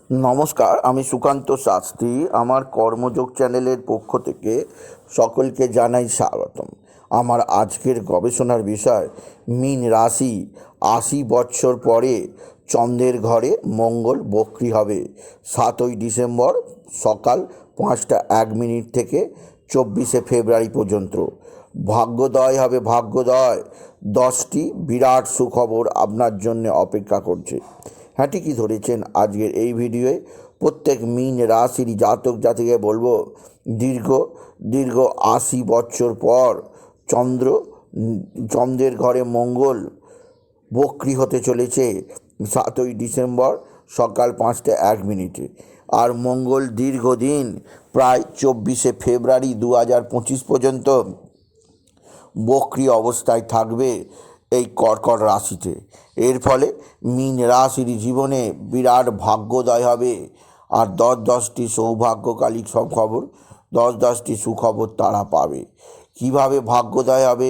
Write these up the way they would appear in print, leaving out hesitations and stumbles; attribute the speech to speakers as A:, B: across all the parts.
A: নমস্কার, আমি সুকান্ত শাস্ত্রী। আমার কর্মযোগ চ্যানেলের পক্ষ থেকে সকলকে জানাই স্বাগতম। আমার আজকের গবেষণার বিষয় মীন রাশি। ৮০ বছর পরে চন্দ্রের ঘরে মঙ্গল বক্রী হবে ৭ই ডিসেম্বর সকাল ৫টা ১ মিনিট থেকে ২৪শে ফেব্রুয়ারি পর্যন্ত। ভাগ্যোদয় হবে ভাগ্যোদয়। 10টি বিরাট সুখবর আপনার জন্য অপেক্ষা করছে। হ্যাঁ, ঠিকই ধরেছেন। আজকের এই ভিডিওয়ে প্রত্যেক মীন রাশির জাতক জাতিকে বলবো, দীর্ঘ দীর্ঘ ৮০ বছর পর চন্দ্রের ঘরে মঙ্গল বক্রী হতে চলেছে ৭ই ডিসেম্বর সকাল 5টা ১ মিনিটে। আর মঙ্গল দীর্ঘদিন প্রায় ২৪শে ফেব্রুয়ারি ২০২৫ পর্যন্ত বক্রী অবস্থায় থাকবে এই কর্কট রাশিতে। এর ফলে মীন রাশির জীবনে বিরাট ভাগ্যোদয় হবে। আর 10টি সৌভাগ্যকালী সব খবর, 10টি সুখবর তারা পাবে। কিভাবে ভাগ্যোদয় হবে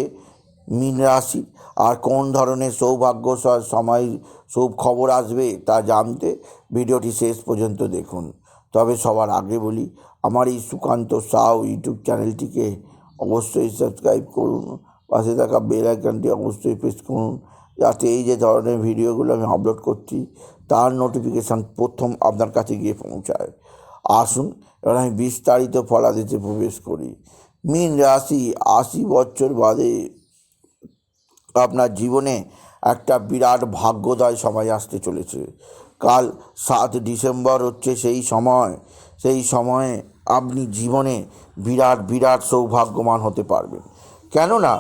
A: মীন রাশি আর কোন ধরনের সৌভাগ্য সময় শুভ খবর আসবে তা জানতে ভিডিওটি শেষ পর্যন্ত দেখুন। তবে সবার আগে বলি, আমার এই সুকান্ত সাউ ইউটিউব চ্যানেলটিকে অবশ্যই সাবস্ক্রাইব করুন, পাশে থাকা বেল আইকনটি অবশ্যই প্রেস করুন, যাতে এই যে ধরনের ভিডিওগুলো আমি আপলোড করছি তার নোটিফিকেশান প্রথম আপনার কাছে গিয়ে পৌঁছায়। আসুন এবার আমি বিস্তারিত ফলাদেশে প্রবেশ করি। মীন রাশি ৮০ বছর বাদে আপনার জীবনে একটা বিরাট ভাগ্যোদয় সময় আসতে চলেছে। কাল ৭ ডিসেম্বর হচ্ছে সেই সময়ে আপনি জীবনে বিরাট বিরাট সৌভাগ্যবান হতে পারবেন। কেননা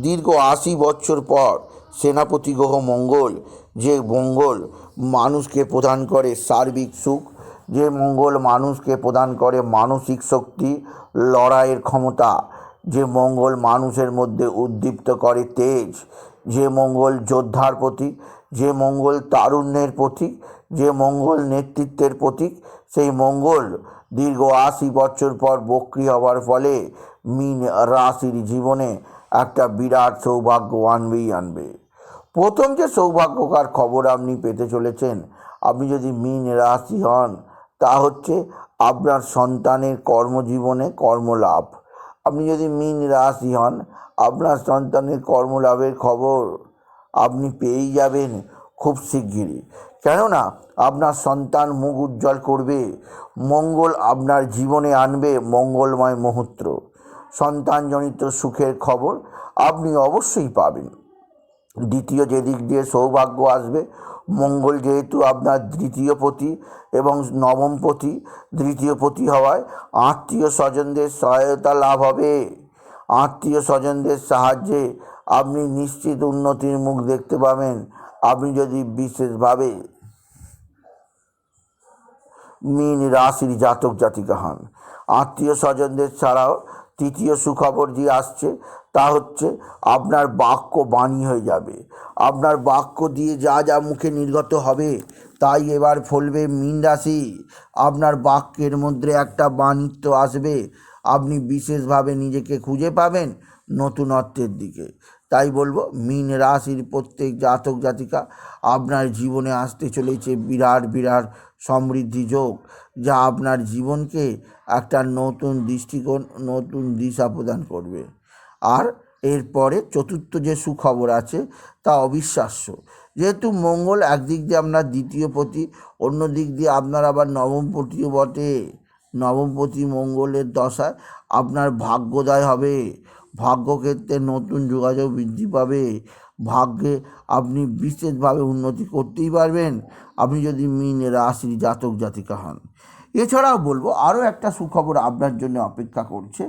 A: দীর্ঘ ৮০ বছর পর সেনাপতি গ্রহ মঙ্গল, যে মঙ্গল মানুষকে প্রদান করে সার্বিক সুখ, যে মঙ্গল মানুষকে প্রদান করে মানসিক শক্তি, লড়াইয়ের ক্ষমতা, যে মঙ্গল মানুষের মধ্যে উদ্দীপ্ত করে তেজ, যে মঙ্গল যোদ্ধার প্রতীক, যে মঙ্গল তারুণ্যের প্রতীক, যে মঙ্গল নেতৃত্বের প্রতীক, সেই মঙ্গল দীর্ঘ ৮০ বছর পর বক্রী হওয়ার ফলে মীন রাশির জীবনে একটা বিরাট সৌভাগ্য আনবে। প্রথম যে সৌভাগ্যকর খবর আপনি পেতে চলেছেন, আপনি যদি মীন রাশি হন, তা হচ্ছে আপনার সন্তানের কর্মজীবনে কর্মলাভ। আপনি যদি মীন রাশি হন, আপনার সন্তানের কর্মলাভের খবর আপনি পেয়েই যাবেন খুব শিগগিরই। কেননা আপনার সন্তান মুখ উজ্জ্বল করবে, মঙ্গল আপনার জীবনে আনবে মঙ্গলময় মুহূর্ত। সন্তানজনিত সুখের খবর আপনি অবশ্যই পাবেন। দ্বিতীয় যে দিক দিয়ে সৌভাগ্য আসবে, মঙ্গল যেহেতু আপনার দ্বিতীয়পতি এবং নবমপতি, দ্বিতীয়পতি হওয়ায় আত্মীয় স্বজনদের সহায়তা লাভ হবে। আত্মীয় স্বজনদের সাহায্যে আপনি নিশ্চিত উন্নতির মুখ দেখতে পাবেন। আপনি যদি বিশেষভাবে মীন রাশির জাতক জাতিকা হন, আত্মীয় স্বজনদের ছাড়াও তৃতীয় সুখবর যে আসছে তা হচ্ছে আপনার বাক্য বাণী হয়ে যাবে। আপনার বাক্য দিয়ে যা যা মুখে নির্গত হবে তাই এবার ফলবে মীন রাশি। আপনার বাক্যের মধ্যে একটা বাণিত্ব আসবে, আপনি বিশেষভাবে নিজেকে খুঁজে পাবেন নতুনত্বের দিকে। তাই বলবো, মীন রাশির প্রত্যেক জাতক জাতিকা আপনার জীবনে আসতে চলেছে বিরাট বিরাট সমৃদ্ধি যোগ, যা আপনার জীবনকে একটা নতুন দৃষ্টিকোণ, নতুন দিশা প্রদান করবে। আর এরপরে চতুর্থ যে সুখবর আছে তা অবিশ্বাস্য। যেহেতু মঙ্গল একদিক দিয়ে আপনার দ্বিতীয়পতি, অন্য দিক দিয়ে আপনার আবার নবমপতিও বটে। নবমপতি মঙ্গলের দশায় আপনার ভাগ্যোদয় হবে, ভাগ্যক্ষেত্রে নতুন যোগাযোগ বৃদ্ধি পাবে, ভাগ্যে আপনি বিশেষভাবে উন্নতি করতেই পারবেন আপনি যদি মীন রাশির জাতক জাতিকা হন। এছাড়াও বলবো আরও একটা সুখবর আপনার জন্য অপেক্ষা করছে।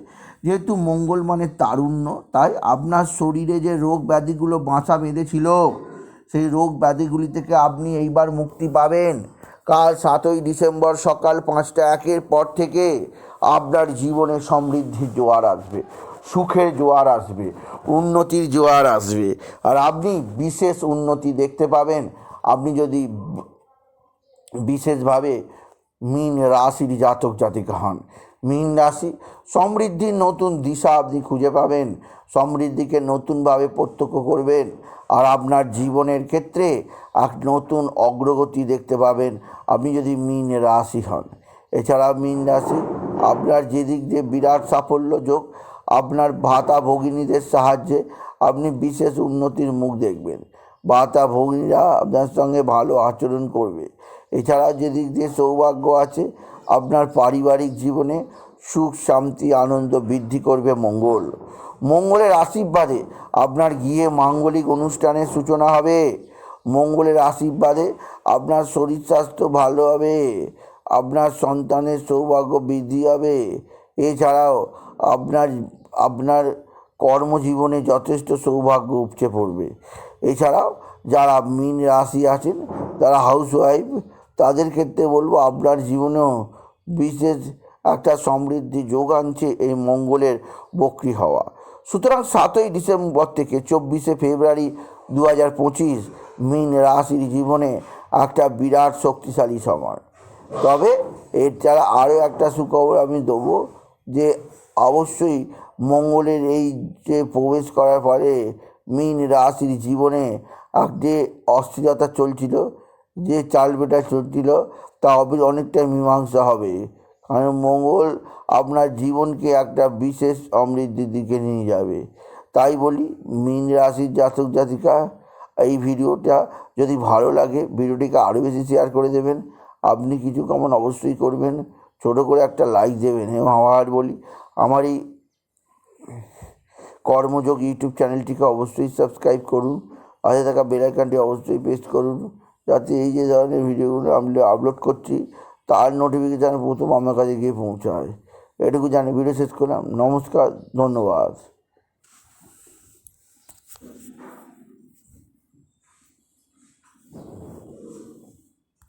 A: যেহেতু মঙ্গল মানে তারুণ্য, তাই আপনার শরীরে যে রোগ ব্যাধিগুলো বাসা বেঁধেছিল, সেই রোগ ব্যাধিগুলি থেকে আপনি এইবার মুক্তি পাবেন। কাল ৭ই ডিসেম্বর সকাল 5টা 1 পর থেকে আপনার জীবনে সমৃদ্ধির জোয়ার আসবে, সুখের জোয়ার আসবে, উন্নতির জোয়ার আসবে। আর আপনি বিশেষ উন্নতি দেখতে পাবেন আপনি যদি বিশেষভাবে মীন রাশির জাতক জাতিকা হন। মীন রাশি, সমৃদ্ধির নতুন দিশা আপনি খুঁজে পাবেন, সমৃদ্ধিকে নতুনভাবে প্রত্যক্ষ করবেন, আর আপনার জীবনের ক্ষেত্রে এক নতুন অগ্রগতি দেখতে পাবেন আপনি যদি মীন রাশি হন। এছাড়া মীন রাশি আপনার যেদিক দিয়ে বিরাট সাফল্য যোগ, আপনার ভাতা ভগিনীদের সাহায্যে আপনি বিশেষ উন্নতির মুখ দেখবেন, ভাতা ভগিনীরা আপনার সঙ্গে ভালো আচরণ করবে। এছাড়া যেদিক দিয়ে সৌভাগ্য আছে, আপনার পারিবারিক জীবনে সুখ শান্তি আনন্দ বৃদ্ধি করবে মঙ্গল। মঙ্গলের আশীর্বাদে আপনার গৃহে মাঙ্গলিক অনুষ্ঠানের সূচনা হবে, মঙ্গলের আশীর্বাদে আপনার শরীর স্বাস্থ্য ভালো হবে, আপনার সন্তানের সৌভাগ্য বৃদ্ধি হবে। এছাড়াও আপনার আপনার কর্মজীবনে যথেষ্ট সৌভাগ্য উপচে পড়বে। এছাড়াও যারা মীন রাশি আছেন, তারা হাউসওয়াইফ, তাদের ক্ষেত্রে বলবো আপনার জীবনেও বিশেষ একটা সমৃদ্ধি যোগ আনছে এই মঙ্গলের বক্রী হওয়া। সুতরাং 7ই ডিসেম্বর থেকে 24শে ফেব্রুয়ারি 2025 মীন রাশির জীবনে একটা বিরাট শক্তিশালী সময়। তবে এর ছাড়া আরও একটা সুখবর আমি দেবো, যে অবশ্যই মঙ্গলের এই যে প্রবেশ করার পরে মীন রাশির জীবনে যে অস্থিরতা চলছিল, যে চালবেটা চলছিল, তা অনেকটাই মীমাংসা হবে, কারণ মঙ্গল আপনার জীবনকে একটা বিশেষ সমৃদ্ধির দিকে নিয়ে যাবে। তাই বলি মীন রাশির জাতক জাতিকা, এই ভিডিওটা যদি ভালো লাগে ভিডিওটিকে আরও বেশি শেয়ার করে দেবেন, আপনি কিছু কমেন্ট অবশ্যই করবেন, ছোটো করে একটা লাইক দেবেন। এবং আবার বলি, আমার এই কর্মযোগ ইউটিউব চ্যানেলটিকে অবশ্যই সাবস্ক্রাইব করুন, পাশে থাকা বেল আইকনটি অবশ্যই প্রেস করুন, যাতে এই যে ধরনের ভিডিওগুলো আমি আপলোড করছি তার নোটিফিকেশান প্রথম আমার কাছে গিয়ে পৌঁছায়। এটুকু জানি ভিডিও শেষ করলাম। নমস্কার, ধন্যবাদ।